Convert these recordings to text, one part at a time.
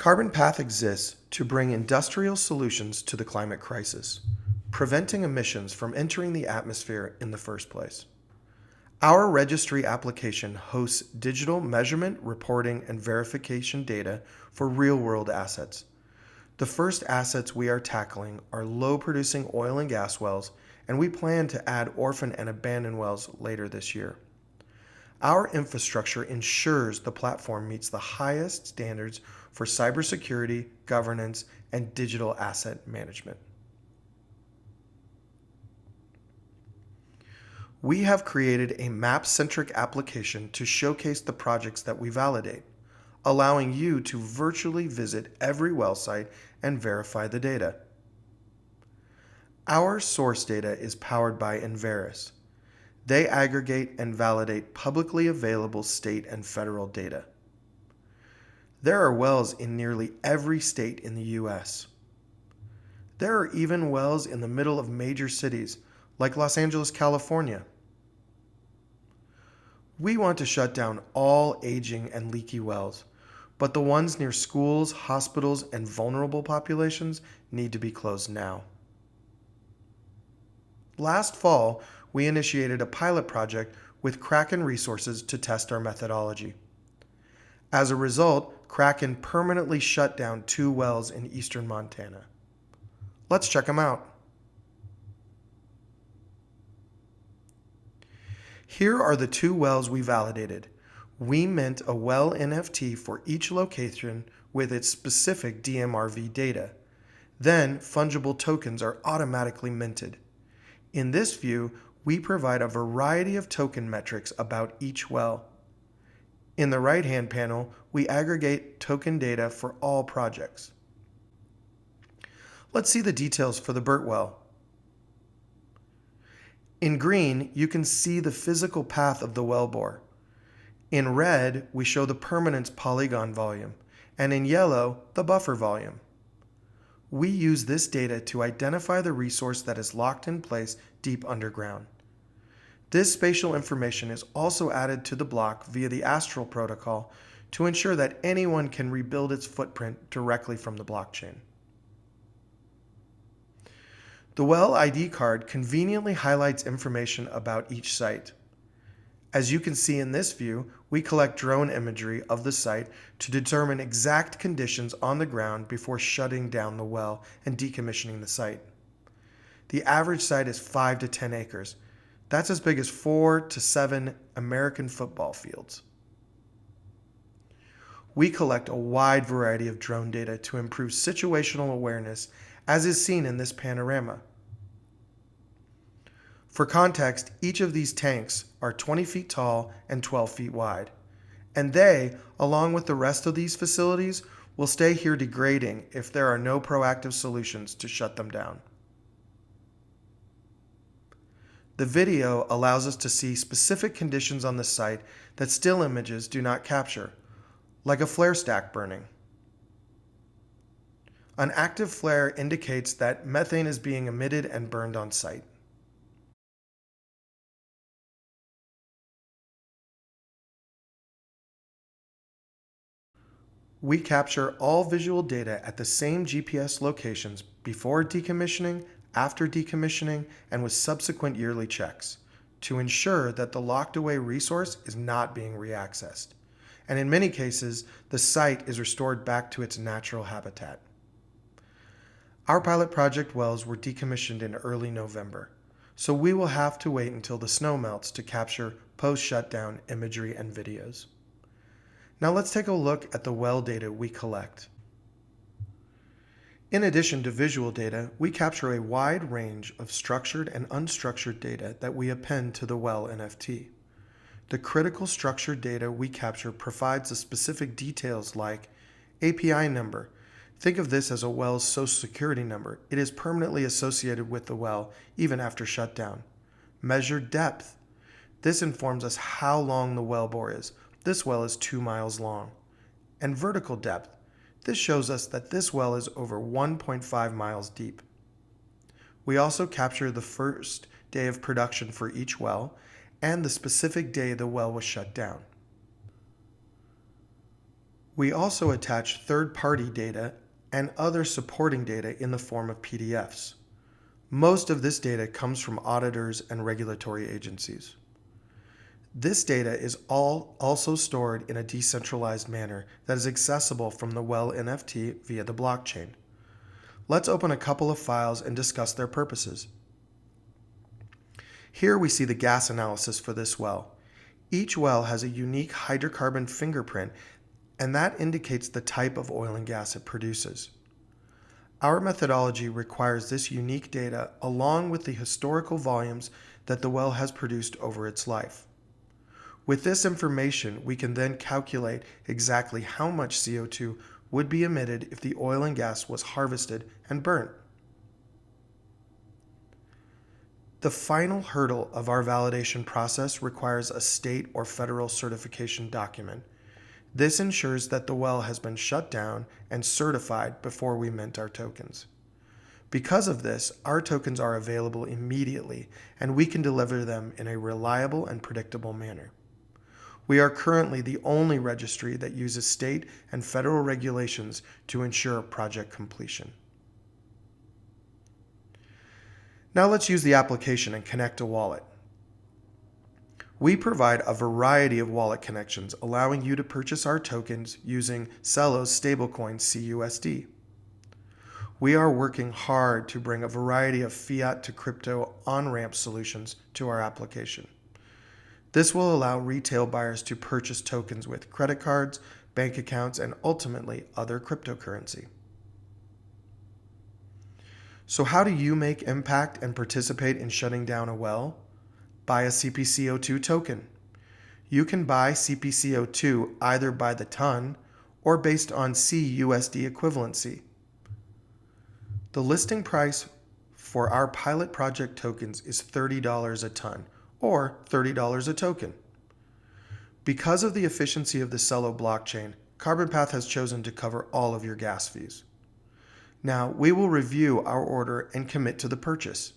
CarbonPath exists to bring industrial solutions to the climate crisis, preventing emissions from entering the atmosphere in the first place. Our registry application hosts digital measurement, reporting, and verification data for real-world assets. The first assets we are tackling are low-producing oil and gas wells, and we plan to add orphan and abandoned wells later this year. Our infrastructure ensures the platform meets the highest standards for cybersecurity, governance, and digital asset management. We have created a map-centric application to showcase the projects that we validate, allowing you to virtually visit every well site and verify the data. Our source data is powered by Enverus. They aggregate and validate publicly available state and federal data. There are wells in nearly every state in the U.S. There are even wells in the middle of major cities, like Los Angeles, California. We want to shut down all aging and leaky wells, but the ones near schools, hospitals, and vulnerable populations need to be closed now. Last fall, we initiated a pilot project with Kraken Resources to test our methodology. As a result, Kraken permanently shut down 2 wells in eastern Montana. Let's check them out. Here are the 2 wells we validated. We mint a well NFT for each location with its specific DMRV data. Then, fungible tokens are automatically minted. In this view, we provide a variety of token metrics about each well. In the right-hand panel, we aggregate token data for all projects. Let's see the details for the Burt well. In green, you can see the physical path of the wellbore. In red, we show the permanence polygon volume, and in yellow, the buffer volume. We use this data to identify the resource that is locked in place deep underground. This spatial information is also added to the block via the Astral protocol to ensure that anyone can rebuild its footprint directly from the blockchain. The well ID card conveniently highlights information about each site. As you can see in this view, we collect drone imagery of the site to determine exact conditions on the ground before shutting down the well and decommissioning the site. The average site is 5 to 10 acres. That's as big as 4 to 7 American football fields. We collect a wide variety of drone data to improve situational awareness, as is seen in this panorama. For context, each of these tanks are 20 feet tall and 12 feet wide, and they, along with the rest of these facilities, will stay here degrading if there are no proactive solutions to shut them down. The video allows us to see specific conditions on the site that still images do not capture, like a flare stack burning. An active flare indicates that methane is being emitted and burned on site. We capture all visual data at the same GPS locations before decommissioning, after decommissioning, and with subsequent yearly checks to ensure that the locked away resource is not being reaccessed. And in many cases, the site is restored back to its natural habitat. Our pilot project wells were decommissioned in early November, so we will have to wait until the snow melts to capture post-shutdown imagery and videos. Now let's take a look at the well data we collect. In addition to visual data, we capture a wide range of structured and unstructured data that we append to the well NFT. The critical structured data we capture provides the specific details like API number. Think of this as a well's social security number. It is permanently associated with the well even after shutdown. Measured depth. This informs us how long the wellbore is. This well is 2 miles long. And vertical depth. This shows us that this well is over 1.5 miles deep. We also capture the first day of production for each well and the specific day the well was shut down. We also attach third-party data and other supporting data in the form of PDFs. Most of this data comes from auditors and regulatory agencies. This data is also stored in a decentralized manner that is accessible from the Well NFT via the blockchain. Let's open a couple of files and discuss their purposes. Here we see the gas analysis for this well. Each well has a unique hydrocarbon fingerprint, and that indicates the type of oil and gas it produces. Our methodology requires this unique data along with the historical volumes that the well has produced over its life. With this information, we can then calculate exactly how much CO2 would be emitted if the oil and gas was harvested and burnt. The final hurdle of our validation process requires a state or federal certification document. This ensures that the well has been shut down and certified before we mint our tokens. Because of this, our tokens are available immediately, and we can deliver them in a reliable and predictable manner. We are currently the only registry that uses state and federal regulations to ensure project completion. Now let's use the application and connect a wallet. We provide a variety of wallet connections, allowing you to purchase our tokens using Celo's stablecoin CUSD. We are working hard to bring a variety of fiat to crypto on-ramp solutions to our application. This will allow retail buyers to purchase tokens with credit cards, bank accounts, and ultimately other cryptocurrency. So how do you make impact and participate in shutting down a well? Buy a CPCO2 token. You can buy CPCO2 either by the ton or based on CUSD equivalency. The listing price for our pilot project tokens is $30 a ton, or $30 a token. Because of the efficiency of the Celo blockchain, CarbonPath has chosen to cover all of your gas fees. Now, we will review our order and commit to the purchase.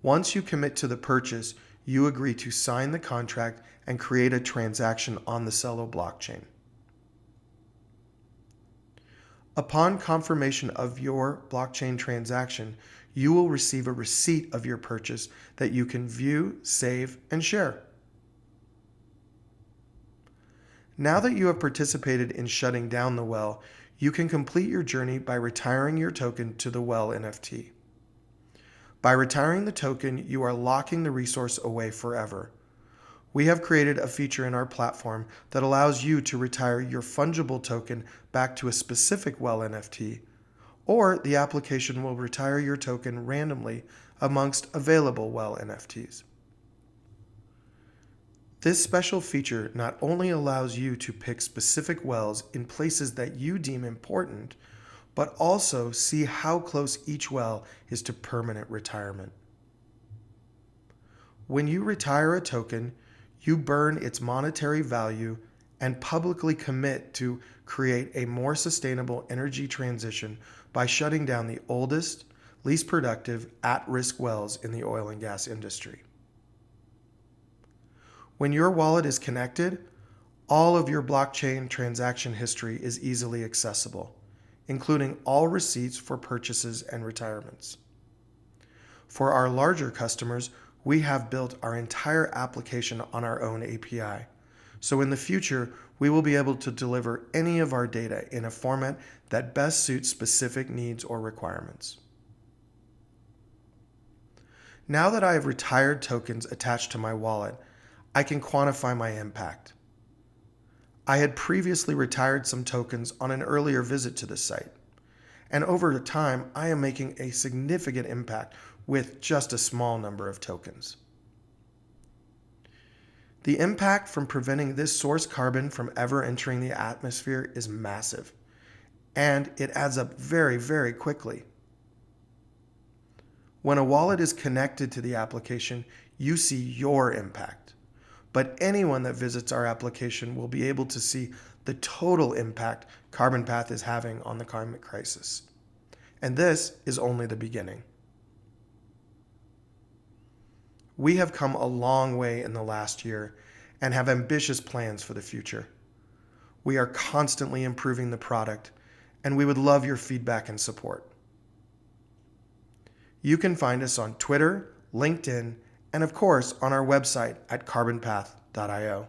Once you commit to the purchase, you agree to sign the contract and create a transaction on the Celo blockchain. Upon confirmation of your blockchain transaction, you will receive a receipt of your purchase that you can view, save, and share. Now that you have participated in shutting down the well, you can complete your journey by retiring your token to the Well NFT. By retiring the token, you are locking the resource away forever. We have created a feature in our platform that allows you to retire your fungible token back to a specific Well NFT, or the application will retire your token randomly amongst available Well NFTs. This special feature not only allows you to pick specific wells in places that you deem important, but also see how close each well is to permanent retirement. When you retire a token, you burn its monetary value and publicly commit to create a more sustainable energy transition by shutting down the oldest, least productive, at-risk wells in the oil and gas industry. When your wallet is connected, all of your blockchain transaction history is easily accessible, including all receipts for purchases and retirements. For our larger customers, we have built our entire application on our own API. So in the future, we will be able to deliver any of our data in a format that best suits specific needs or requirements. Now that I have retired tokens attached to my wallet, I can quantify my impact. I had previously retired some tokens on an earlier visit to the site, and over time, I am making a significant impact with just a small number of tokens. The impact from preventing this source carbon from ever entering the atmosphere is massive, and it adds up very, very quickly. When a wallet is connected to the application, you see your impact. But anyone that visits our application will be able to see the total impact CarbonPath is having on the climate crisis. And this is only the beginning. We have come a long way in the last year and have ambitious plans for the future. We are constantly improving the product, and we would love your feedback and support. You can find us on Twitter, LinkedIn, and of course on our website at carbonpath.io.